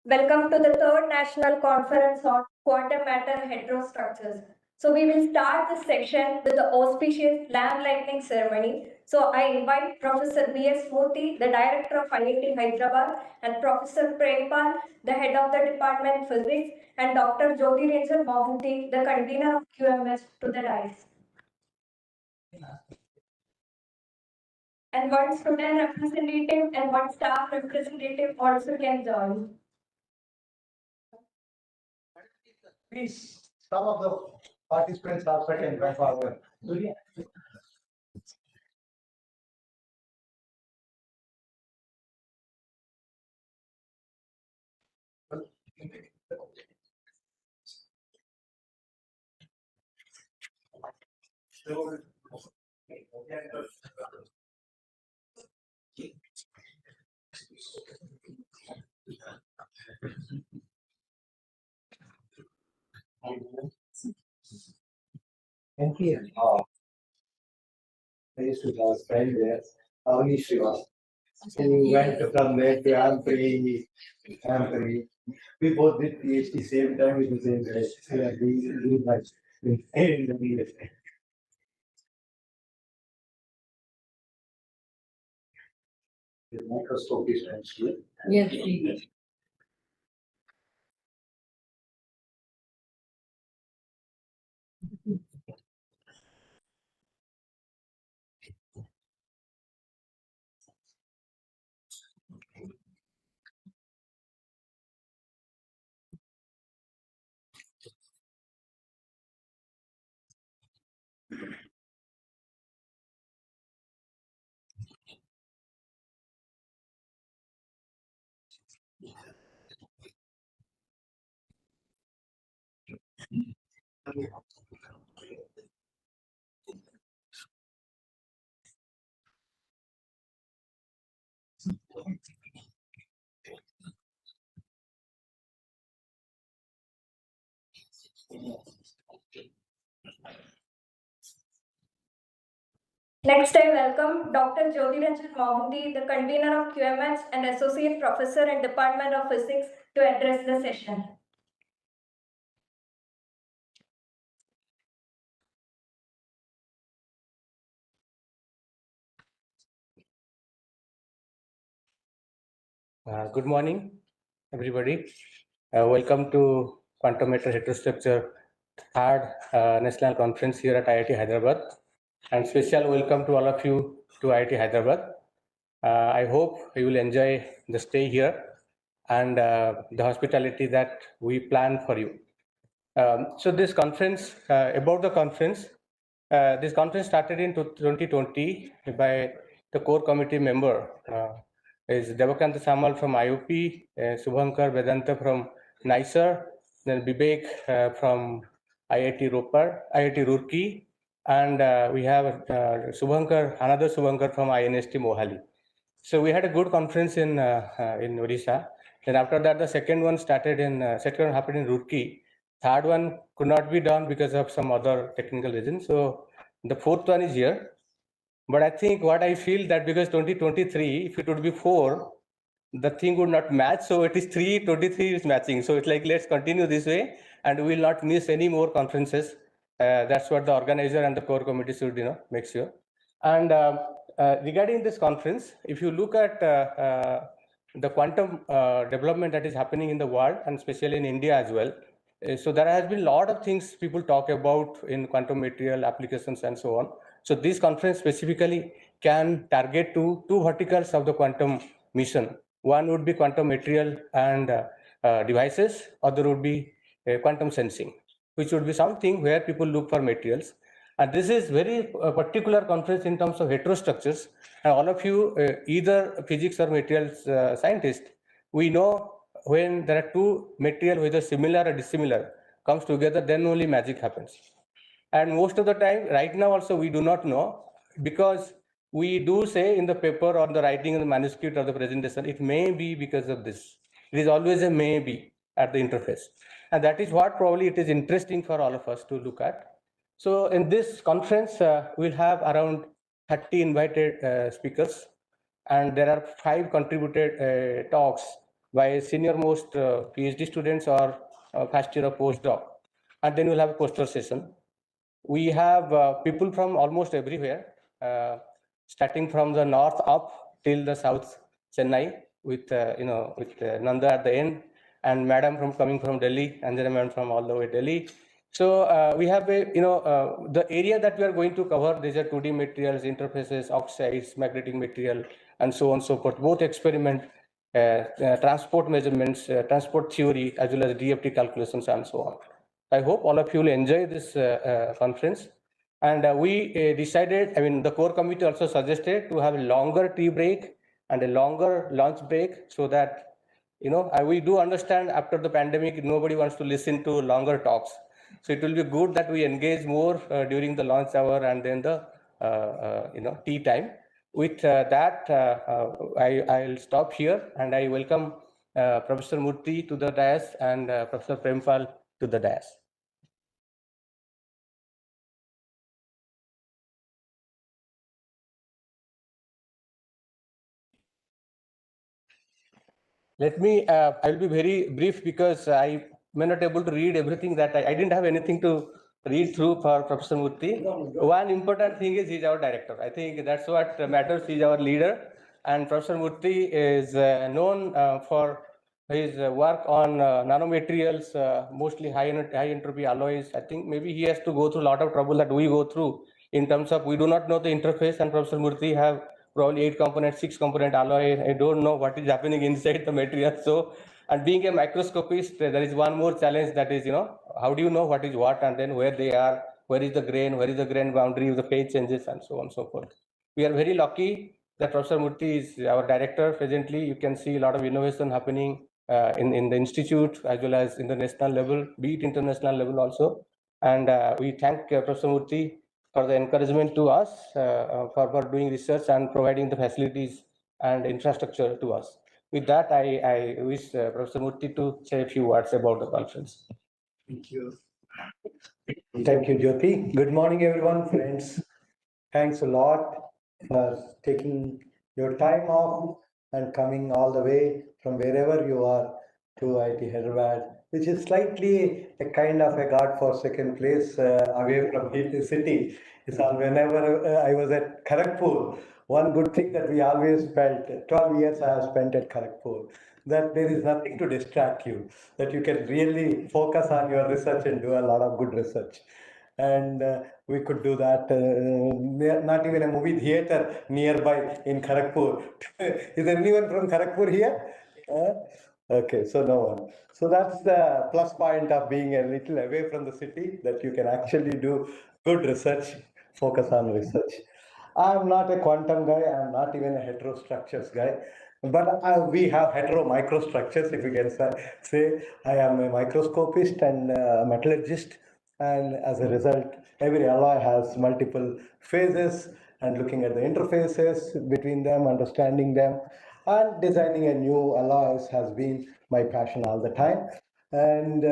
Welcome to the third National Conference on Quantum Matter Heterostructures. So we will start this section with the auspicious lamp lighting ceremony. So I invite Professor B.S. Murthy, the Director of IIT Hyderabad, and Professor Prempal, the Head of the Department of Physics, and Dr. Jyoti Ranjan Mohanty, the Convener of QMS, to the dais. And one student representative and one staff representative also can join. Please, some of the participants also can come forward. And here, I used to have a friend there, Avani Srivas. Who went from there to Ampere. We both did PhD same time with the same guy. Yeah, we like in the middle. The microscope is actually. Yes, please. Next, I welcome Dr. Jyoti Ranjan Mohanty, the Convener of QMS and Associate Professor in Department of Physics, to address the session. Good morning, everybody. Welcome to Quantum Matter Heterostructure third National Conference here at IIT Hyderabad. And special welcome to all of you to IIT Hyderabad. I hope you will enjoy the stay here and the hospitality that we plan for you. So this conference, about the conference, this conference started in 2020 by the core committee member is Devakanta Samal from IOP, Subhankar Vedanta from NICER, then Vivek from IIT Roorkee, and we have Subhankar, another Subhankar from INST Mohali. So we had a good conference in Odisha. Then after that, the second one happened in Roorkee. Third one could not be done because of some other technical reasons. So the fourth one is here. But I think what I feel that because 2023, if it would be 4, the thing would not match. So it is 3, 23 is matching. So it's like, let's continue this way and we will not miss any more conferences. That's what the organizer and the core committee should, make sure. And regarding this conference, if you look at the quantum development that is happening in the world and especially in India as well, so there has been a lot of things people talk about in quantum material applications and so on. So this conference specifically can target to 2 verticals of the quantum mission. One would be quantum material and devices, other would be quantum sensing, which would be something where people look for materials. And this is very particular conference in terms of heterostructures. And all of you, either physics or materials scientists, we know when there are 2 material, whether similar or dissimilar, comes together, then only magic happens. And most of the time, right now also, we do not know, because we do say in the paper or the writing in the manuscript or the presentation, it may be because of this. It is always a maybe at the interface. And that is what probably it is interesting for all of us to look at. So in this conference, we'll have around 30 invited speakers, and there are 5 contributed talks by senior most PhD students or first year of postdoc. And then we'll have a poster session. We have people from almost everywhere, starting from the north up till the south, Chennai, with Nanda at the end, and madam from coming from Delhi, and then a madam from all the way Delhi. So we have the area that we are going to cover. These are 2D materials, interfaces, oxides, magnetic material, and so on and so forth. Both experiment, transport measurements, transport theory, as well as DFT calculations, and so on. I hope all of you will enjoy this conference. And we decided, the core committee also suggested to have a longer tea break and a longer lunch break, so that, we do understand after the pandemic, nobody wants to listen to longer talks. So it will be good that we engage more during the lunch hour and then the, tea time. With that, I'll stop here, and I welcome Professor Murthy to the dais and Professor Prempal to the dais. Let me, I'll be very brief because I may not able to read everything that I didn't have anything to read through for Professor Murthy. One important thing is he's our director. I think that's what matters. He's our leader. And Professor Murthy is known for his work on nanomaterials, mostly high entropy alloys. I think maybe he has to go through a lot of trouble that we go through in terms of we do not know the interface, and Professor Murthy have probably 8 component, 6 component alloy. I don't know what is happening inside the material. So, and being a microscopist, there is one more challenge, that is, how do you know what is what, and then where they are, where is the grain boundary, the phase changes, and so on and so forth. We are very lucky that Professor Murthy is our director presently. You can see a lot of innovation happening in the institute as well as in the national level, be it international level also. And we thank Professor Murthy for the encouragement to us for doing research and providing the facilities and infrastructure to us. With that, I wish Professor Murthy to say a few words about the conference. Thank you. Thank you, Jyoti. Good morning, everyone, friends. Thanks a lot for taking your time off and coming all the way from wherever you are to IIT Hyderabad, which is slightly a kind of a God-forsaken place away from the city. So whenever I was at Kharagpur, one good thing that we always felt, 12 years I have spent at Kharagpur, that there is nothing to distract you, that you can really focus on your research and do a lot of good research. And we could do that. Not even a movie theater nearby in Kharagpur. Is anyone from Kharagpur here? Okay, so no one. So that's the plus point of being a little away from the city, that you can actually do good research, focus on research. I'm not a quantum guy, I'm not even a heterostructures guy, but we have hetero microstructures, if you can say. I am a microscopist and a metallurgist, and as a result, every alloy has multiple phases, and looking at the interfaces between them, understanding them, and designing a new alloys has been my passion all the time. And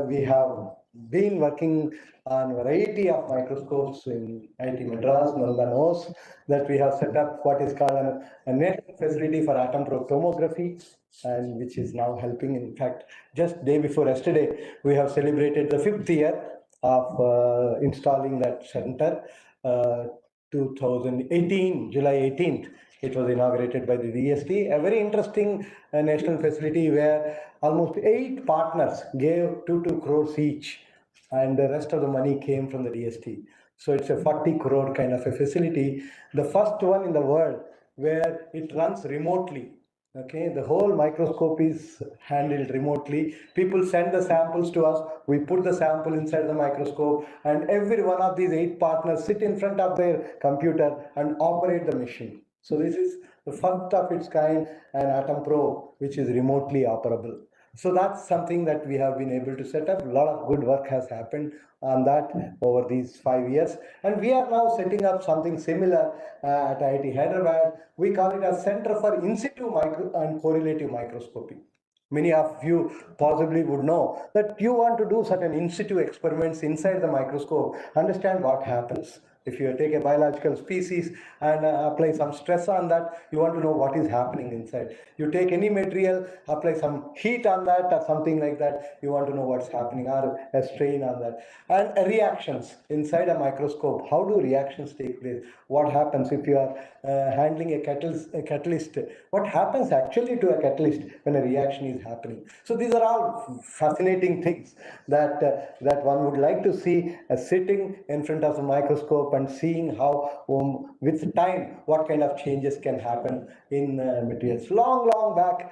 we have been working on a variety of microscopes in IIT Madras. Nanda knows that we have set up what is called a national facility for atom probe tomography, and which is now helping. In fact, just day before yesterday, we have celebrated the 5th year of installing that center. 2018, July 18th, it was inaugurated by the DST, a very interesting national facility where almost 8 partners gave 2 crores each, and the rest of the money came from the DST. So it's a 40 crore kind of a facility, the first one in the world where it runs remotely. Okay, the whole microscope is handled remotely. People send the samples to us, we put the sample inside the microscope, and every one of these 8 partners sit in front of their computer and operate the machine. So this is the first of its kind, an atom probe which is remotely operable. So that's something that we have been able to set up. A lot of good work has happened on that over these 5 years. And we are now setting up something similar at IIT Hyderabad. We call it a Center for In Situ and Correlative Microscopy. Many of you possibly would know that you want to do certain in situ experiments inside the microscope, understand what happens. If you take a biological species and apply some stress on that, you want to know what is happening inside. You take any material, apply some heat on that or something like that, you want to know what's happening, or a strain on that. And reactions inside a microscope. How do reactions take place? What happens if you are handling a catalyst? What happens actually to a catalyst when a reaction is happening? So these are all fascinating things that one would like to see sitting in front of the microscope and seeing how with time what kind of changes can happen in materials. Long back,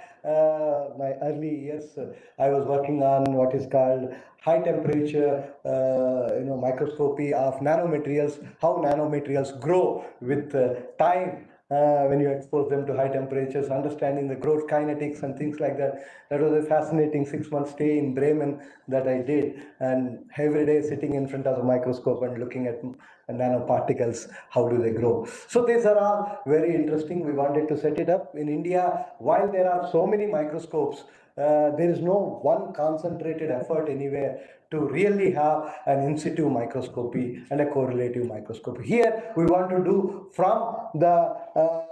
my early years, I was working on what is called high temperature microscopy of nanomaterials, how nanomaterials grow with time. When you expose them to high temperatures, understanding the growth kinetics and things like that. That was a fascinating 6-month stay in Bremen that I did, and every day sitting in front of the microscope and looking at nanoparticles, how do they grow. So these are all very interesting. We wanted to set it up in India. While there are so many microscopes, there is no one concentrated effort anywhere to really have an in situ microscopy and a correlative microscopy. Here we want to do from the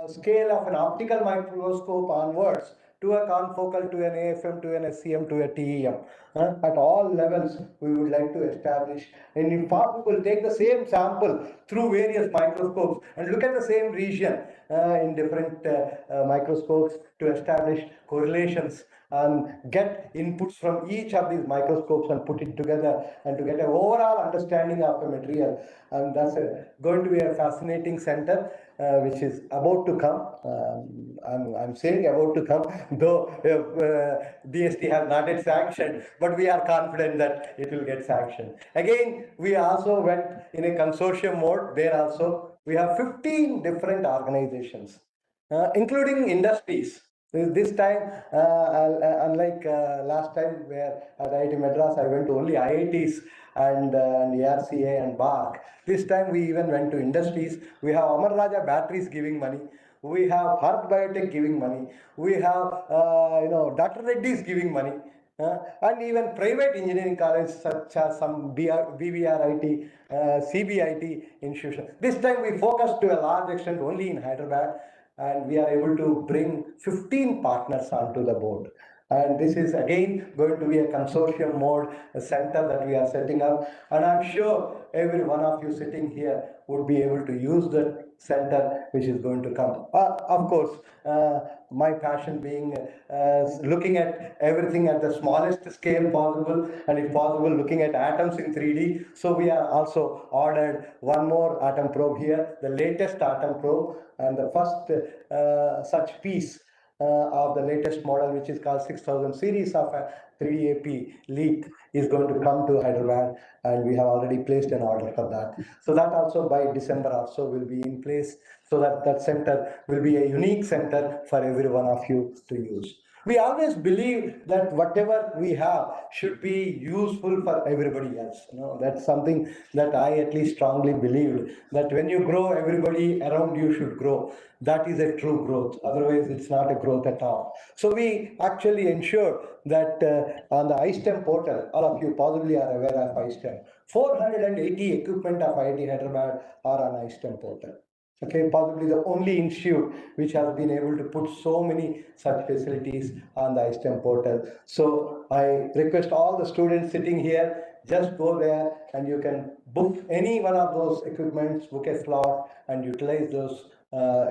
scale of an optical microscope onwards to a confocal, to an AFM, to an SCM, to a TEM. At all levels, we would like to establish, and if possible, take the same sample through various microscopes and look at the same region in different microscopes to establish correlations and get inputs from each of these microscopes and put it together and to get an overall understanding of the material. And that's going to be a fascinating center which is about to come. I'm saying about to come, though DST has not yet sanctioned, but we are confident that it will get sanctioned. Again, we also went in a consortium mode. There also, we have 15 different organizations, including industries. This time, unlike last time where at IIT Madras, I went to only IITs and ARCA and BARC. This time we even went to industries. We have Amar Raja Batteries giving money. We have Bharat Biotech giving money. We have, Dr. Reddy's giving money. And even private engineering colleges such as some BVRIT, CBIT institutions. This time we focused to a large extent only in Hyderabad, and we are able to bring 15 partners onto the board. And this is again going to be a consortium mode, a center that we are setting up. And I'm sure every one of you sitting here would be able to use the center which is going to come. Of course, my passion being looking at everything at the smallest scale possible, and if possible looking at atoms in 3D. So we are also ordered one more atom probe here, the latest atom probe, and the first such piece of the latest model, which is called 6000 series of a 3AP LEAP, is going to come to Hyderabad, and we have already placed an order for that. So that also by December also will be in place, so that that center will be a unique center for every one of you to use. We always believe that whatever we have should be useful for everybody else. That's something that I at least strongly believe, that when you grow, everybody around you should grow. That is a true growth. Otherwise, it's not a growth at all. So we actually ensure that on the iSTEM portal, all of you possibly are aware of iSTEM, 480 equipment of IIT Hyderabad are on iSTEM portal. Okay, possibly the only institute which has been able to put so many such facilities on the iSTEM portal. So I request all the students sitting here, just go there and you can book any one of those equipments, book a slot and utilize those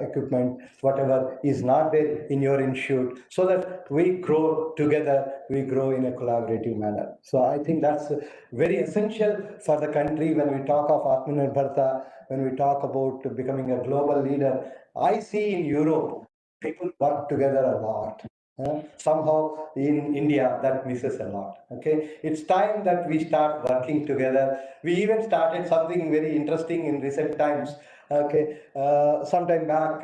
equipment, whatever is not there in your institute, so that we grow together, we grow in a collaborative manner. So I think that's very essential for the country when we talk of Atmanirbharta, when we talk about becoming a global leader. I see in Europe, people work together a lot. Somehow in India that misses a lot. Okay, it's time that we start working together. We even started something very interesting in recent times. Okay, sometime back,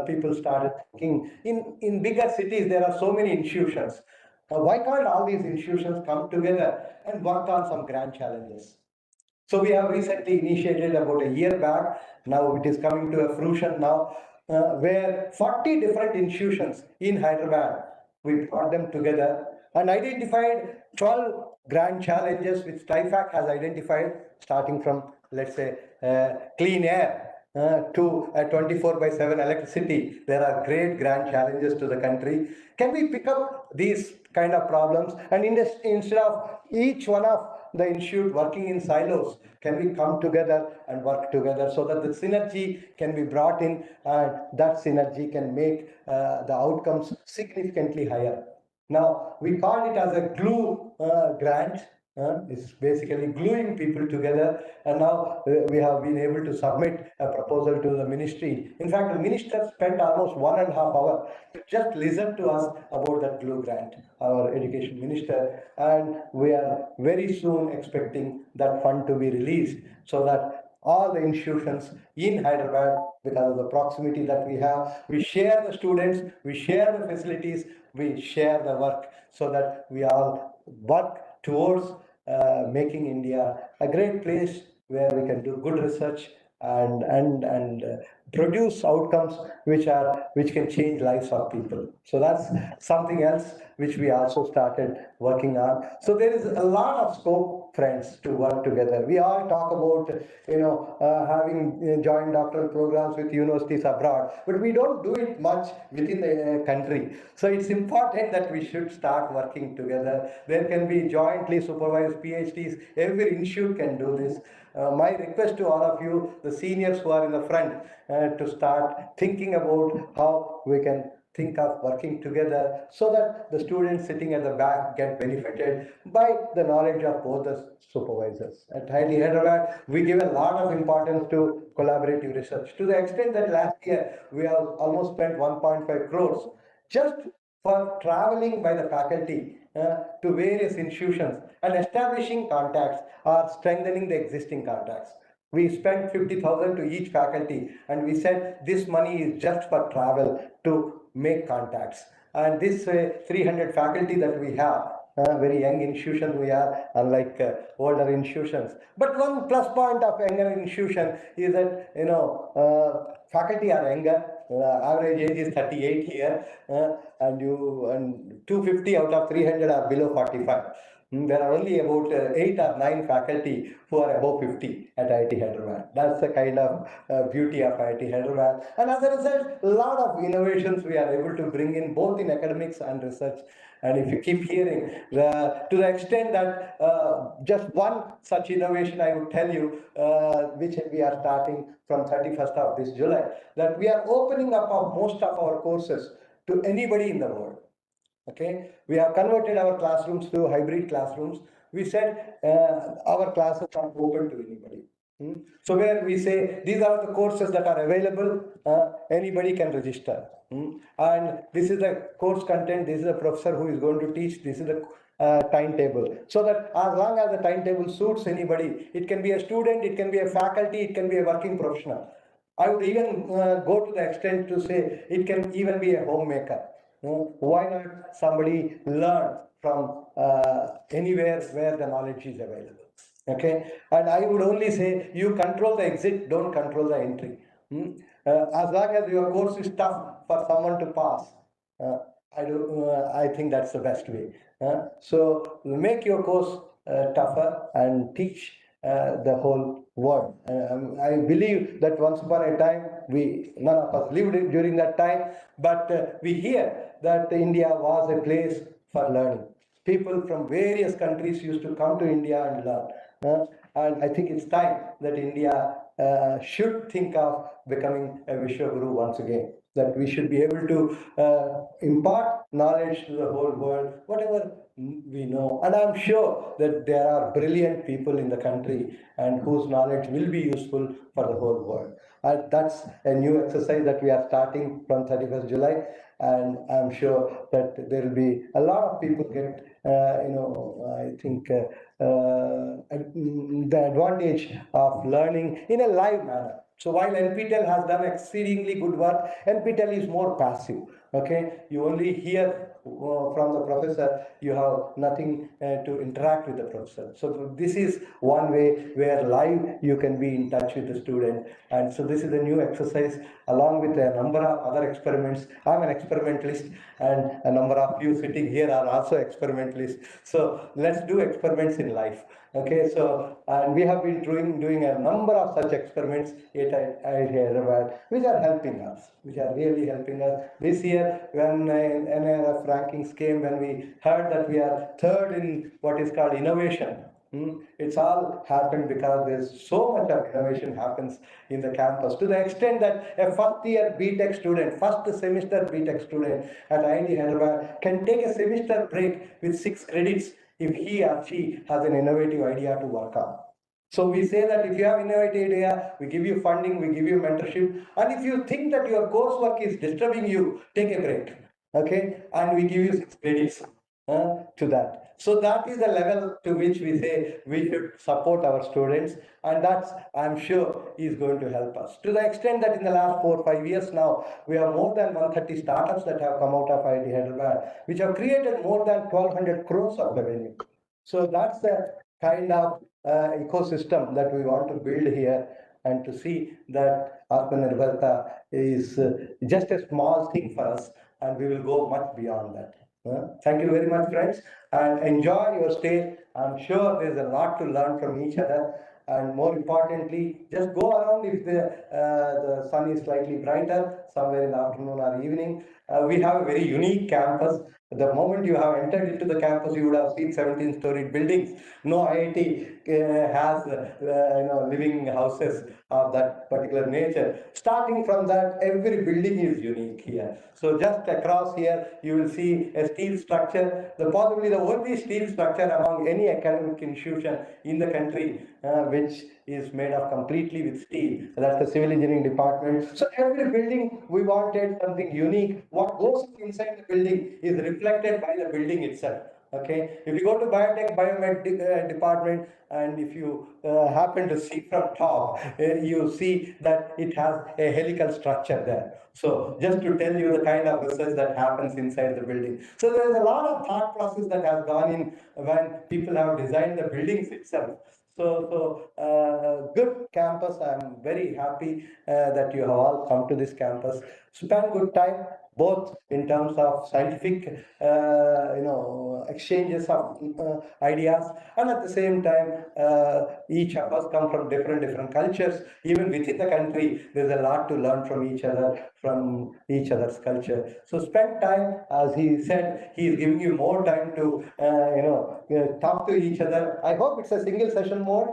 people started thinking in bigger cities there are so many institutions. Why can't all these institutions come together and work on some grand challenges? So we have recently initiated about a year back. Now it is coming to a fruition now, where 40 different institutions in Hyderabad, we brought them together and identified 12 grand challenges which TIFAC has identified, starting from let's say, clean air to a 24/7 electricity. There are great grand challenges to the country. Can we pick up these kind of problems and instead of each one of the institute working in silos, can we come together and work together so that the synergy can be brought in and that synergy can make the outcomes significantly higher. Now, we call it as a glue grant. It's basically gluing people together, and now we have been able to submit a proposal to the ministry. In fact, the minister spent almost 1.5 hours to just listen to us about that glue grant, our education minister, and we are very soon expecting that fund to be released so that all the institutions in Hyderabad, because of the proximity that we have, we share the students, we share the facilities, we share the work so that we all work towards making India a great place where we can do good research and produce outcomes which can change lives of people. So that's something else which we also started working on. So there is a lot of scope, friends, to work together. We all talk about having joint doctoral programs with universities abroad, but we don't do it much within the country. So it's important that we should start working together. There can be jointly supervised PhDs. Every institute can do this. My request to all of you, the seniors who are in the front, to start thinking about how we can think of working together so that the students sitting at the back get benefited by the knowledge of both the supervisors. At IIT Hyderabad, we give a lot of importance to collaborative research to the extent that last year we have almost spent 1.5 crores just for traveling by the faculty to various institutions and establishing contacts or strengthening the existing contacts. We spent 50,000 to each faculty, and we said this money is just for travel to make contacts. And this 300 faculty that we have, very young institution we are, unlike older institutions. But one plus point of younger institution is that faculty are younger. Average age is 38 here, and 250 out of 300 are below 45. There are only about 8 or 9 faculty who are above 50 at IIT Hyderabad. That's the kind of beauty of IIT Hyderabad. And as a result, a lot of innovations we are able to bring in both in academics and research. And if you keep hearing, to the extent that just one such innovation I would tell you, which we are starting from 31st of this July, that we are opening up most of our courses to anybody in the world. Okay, we have converted our classrooms to hybrid classrooms. We said our classes are open to anybody. So where we say these are the courses that are available, anybody can register. And this is the course content, this is the professor who is going to teach, this is the timetable. So that as long as the timetable suits anybody, it can be a student, it can be a faculty, it can be a working professional. I would even go to the extent to say it can even be a homemaker. Why not somebody learn from anywhere where the knowledge is available? Okay, and I would only say you control the exit, don't control the entry. As long as your course is tough for someone to pass, I think that's the best way. So make your course tougher and teach the whole world. I believe that once upon a time, none of us lived during that time, but we hear that India was a place for learning. People from various countries used to come to India and learn. And I think it's time that India should think of becoming a Vishwaguru once again. That we should be able to impart knowledge to the whole world, whatever we know. And I'm sure that there are brilliant people in the country and whose knowledge will be useful for the whole world. And that's a new exercise that we are starting from 31st July. And I'm sure that there will be a lot of people get, I think, the advantage of learning in a live manner. So while NPTEL has done exceedingly good work, NPTEL is more passive. Okay, you only hear from the professor, you have nothing to interact with the professor. So this is one way where live you can be in touch with the student. And so this is a new exercise along with a number of other experiments. I'm an experimentalist, and a number of you sitting here are also experimentalists. So let's do experiments in life. Okay, so and we have been doing a number of such experiments at Hyderabad, which are helping us, which are really helping us. This year, when NRF rankings came, when we heard that we are third in what is called innovation, it's all happened because there's so much of innovation happens in the campus, to the extent that a first year BTech student, first semester BTech student at IIT Hyderabad can take a semester break with 6 credits if he or she has an innovative idea to work on. So we say that if you have innovative idea, we give you funding, we give you mentorship, and if you think that your coursework is disturbing you, take a break. Okay, and we give you 6 credits to that. So that is the level to which we say we should support our students, and that's, I'm sure, is going to help us. To the extent that in the last 4 or 5 years now, we have more than 130 startups that have come out of IIT Hyderabad, which have created more than 1,200 crores of revenue. So that's the kind of ecosystem that we want to build here, and to see that Atmanirbharta is just a small thing for us, and we will go much beyond that. Thank you very much, friends, and enjoy your stay. I'm sure there's a lot to learn from each other, and more importantly, just go around if the sun is slightly brighter, somewhere in the afternoon or evening. We have a very unique campus. The moment you have entered into the campus, you would have seen 17-story buildings. No IIT has living houses of that particular nature. Starting from that, every building is unique here. So just across here, you will see a steel structure, possibly the only steel structure among any academic institution in the country, which is made of completely with steel. That's the civil engineering department. So every building, we wanted something unique. What goes inside the building is reflected by the building itself. Okay, if you go to biotech biomed department, and if you happen to see from top, you see that it has a helical structure there. So just to tell you the kind of research that happens inside the building. So there is a lot of thought process that has gone in when people have designed the buildings itself. So good campus. I'm very happy that you have all come to this campus. Spend good time, both in terms of scientific, exchanges of ideas, and at the same time, each of us come from different cultures. Even within the country, there's a lot to learn from each other, from each other's culture. So spend time, as he said, he is giving you more time to, talk to each other. I hope it's a single session mode.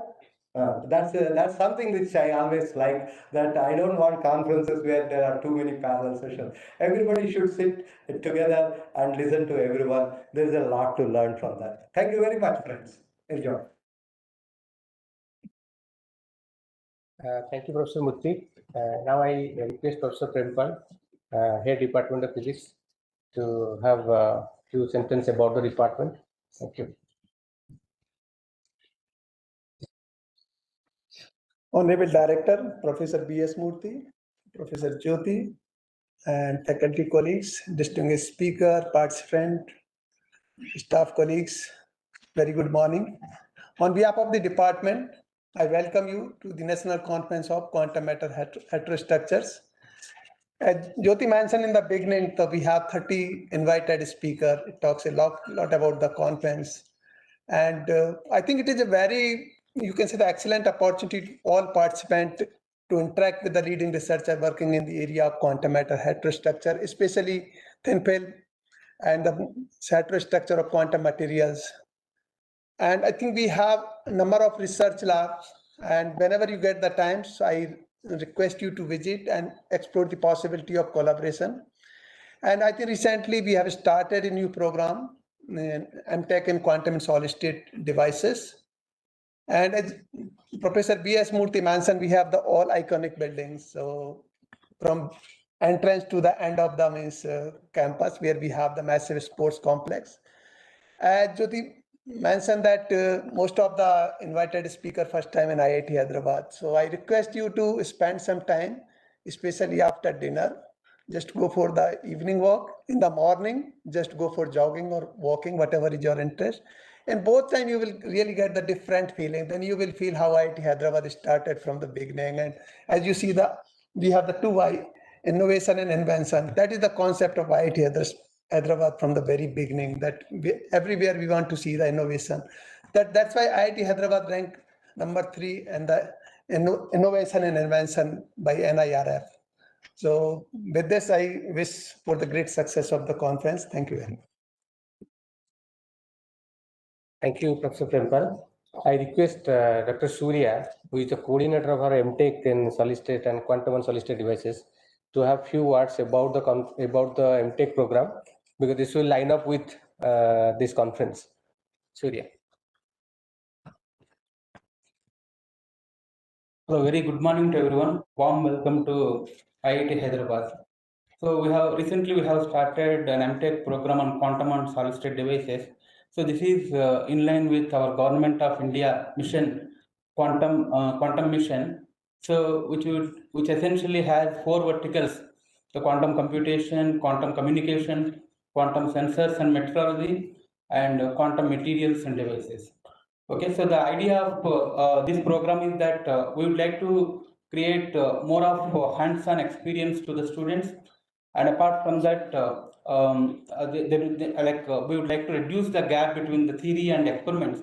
That's something which I always like, that I don't want conferences where there are too many parallel sessions. Everybody should sit together and listen to everyone. There's a lot to learn from that. Thank you very much, friends. Enjoy. Thank you, Professor Murthy. Now I request Professor Prempal, Head Department of Physics, to have a few sentences about the department. Thank you. Honorable Director, Professor B.S. Murthy, Professor Jyoti, and faculty colleagues, distinguished speaker, participant, staff colleagues, very good morning. On behalf of the department, I welcome you to the National Conference of Quantum Matter Heterostructures. As Jyoti mentioned in the beginning, that we have 30 invited speakers. It talks a lot about the conference. And I think it is a very, you can say, the excellent opportunity for all participants to interact with the leading researcher working in the area of quantum matter heterostructure, especially thin film and the heterostructure of quantum materials. And I think we have a number of research labs, and whenever you get the time, so I request you to visit and explore the possibility of collaboration. And I think recently we have started a new program, MTech in quantum and solid state devices. And as Professor B.S. Murthy mentioned, we have the all iconic buildings. So from entrance to the end of the campus, where we have the massive sports complex. As Jyoti mentioned that most of the invited speaker first time in IIT Hyderabad. So I request you to spend some time, especially after dinner, just go for the evening walk. In the morning, just go for jogging or walking, whatever is your interest. And both time you will really get the different feeling. Then you will feel how IIT Hyderabad started from the beginning. And as you see, we have the two I, innovation and invention. That is the concept of IIT Hyderabad from the very beginning. That everywhere we want to see the innovation. That's why IIT Hyderabad ranked number 3 and the innovation and invention by NIRF. So with this, I wish for the great success of the conference. Thank you very much. Thank you, Professor Prempal. I request Dr. Surya, who is the coordinator of our MTech in solid state and quantum and solid state devices, to have few words about the MTech program, because this will line up with this conference. Surya. So very good morning to everyone. Warm welcome to IIT Hyderabad. So we have started an MTech program on quantum and solid state devices. So this is in line with our Government of India mission, quantum mission. So which essentially has 4 verticals: the quantum computation, quantum communication, quantum sensors and metrology, and quantum materials and devices. Okay, so the idea of this program is that we would like to create more of hands-on experience to the students, and apart from that, we would like to reduce the gap between the theory and experiments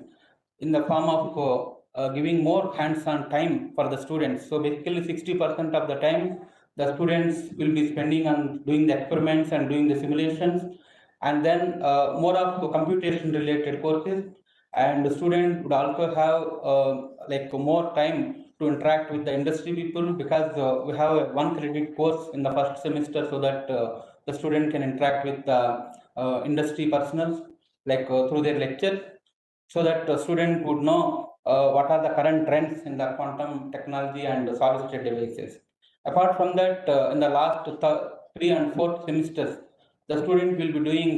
in the form of giving more hands-on time for the students. So basically, 60% of the time the students will be spending on doing the experiments and doing the simulations, and then more of computation-related courses. And the student would also have more time to interact with the industry people, because we have a 1 credit course in the first semester, so that the student can interact with the industry personnel through their lecture, so that the student would know what are the current trends in the quantum technology and solid state devices. Apart from that, in the last 3 and 4 semesters, the student will be doing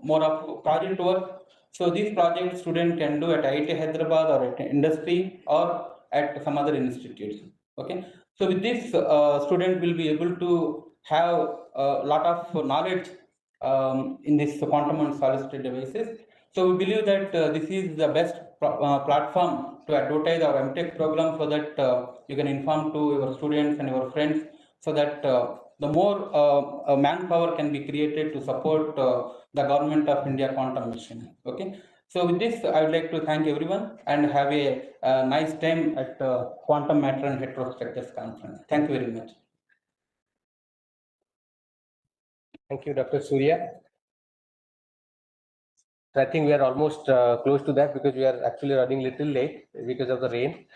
more of project work. So these projects student can do at IIT Hyderabad or at industry or at some other institutes. Okay. So with this, student will be able to have a lot of knowledge in this quantum and solid state devices. So we believe that this is the best platform to advertise our MTech program, so that you can inform to your students and your friends, so that the more manpower can be created to support the Government of India quantum mission. Okay. So with this, I would like to thank everyone and have a nice time at Quantum Matter and Heterostructures Conference. Thank you very much. Thank you, Dr. Surya. So I think we are almost close to that, because we are actually running little late because of the rain.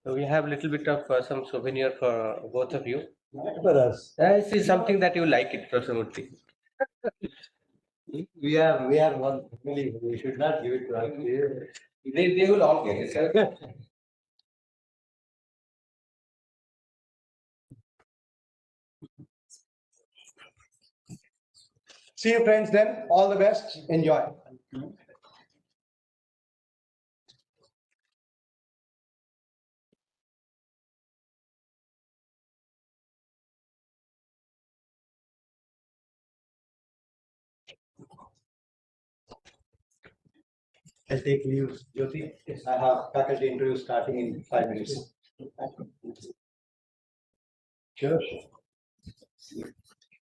So we have a little bit of some souvenir for both of you. For us. This is something that you like it, Professor Murthy. We are one family. We should not give it to us. They will all get it, sir. See you friends then. All the best. Enjoy. I'll take leave, Jyoti. I have faculty interview starting in 5 minutes. Sure.